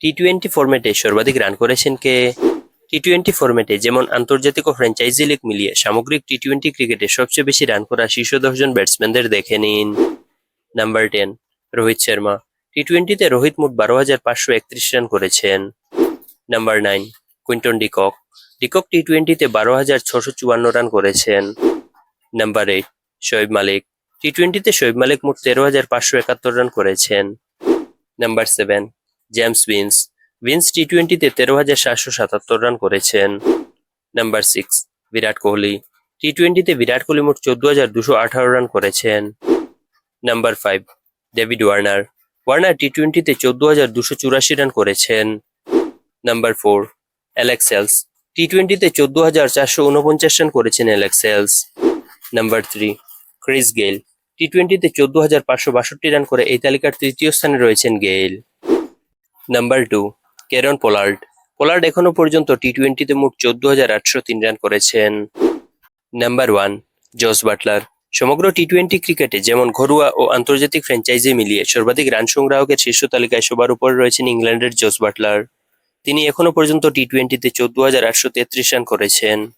T twenty ফরম্যাটে সর্বাধিক run করেছেন কে? টি-টোয়েন্টি ফরম্যাটে যেমন আন্তর্জাতিক ও ফ্র্যাঞ্চাইজি লিগ মিলিয়ে সামগ্রিক টি-টোয়েন্টি ক্রিকেটে সবচেয়ে বেশি রান করা শীর্ষ 10 জন ব্যাটসম্যানদের দেখে নিন। নাম্বার 10, রোহিত শর্মা। টি-টোয়েন্টিতে রোহিত মোট 12,531 রান করেছেন। Number 9, Quinton de Kock. ডিকক টি-টোয়েন্টিতে 12,654 রান করেছেন। নাম্বার 8, শোয়েব মালিক। টি-টোয়েন্টিতে শোয়েব মালিক মোট 13,571 রান করেছেন। Number 7, James Vince. ভিন্স টি-টোয়েন্টিতে 13,777 রান করেছেন। নাম্বার 6, বিরাট কোহলি। টি-টোয়েন্টিতে বিরাট কোহলি মোট 14,218 রান করেছেন। Number 5, David Warner. ওয়ার্নার টি-টোয়েন্টিতে 14,284 রান করেছেন। Number 4, Alex Hales. টি-টোয়েন্টিতে 14,449 রান করেছেন Alex Hales. Number 3, Chris Gayle. টি-টোয়েন্টিতে 14,562 রান করে এই তালিকার তৃতীয় স্থানে রয়েছেন Gayle. Number 2, Kieron Pollard. Pollard এখনো পর্যন্ত টি-টোয়েন্টিতে মোট 14,803 রান করেছেন। Number 1, Jos Buttler. সমগ্র টি-টোয়েন্টি ক্রিকেটে যেমন ঘরোয়া ও আন্তর্জাতিক ফ্র্যাঞ্চাইজি মিলিয়ে সর্বাধিক রান সংগ্রাহকের শীর্ষ তালিকায় সবার উপরে রয়েছেন ইংল্যান্ডের জস বাটলার। তিনি এখনো পর্যন্ত টি-টোয়েন্টিতে 14,833 রান করেছেন।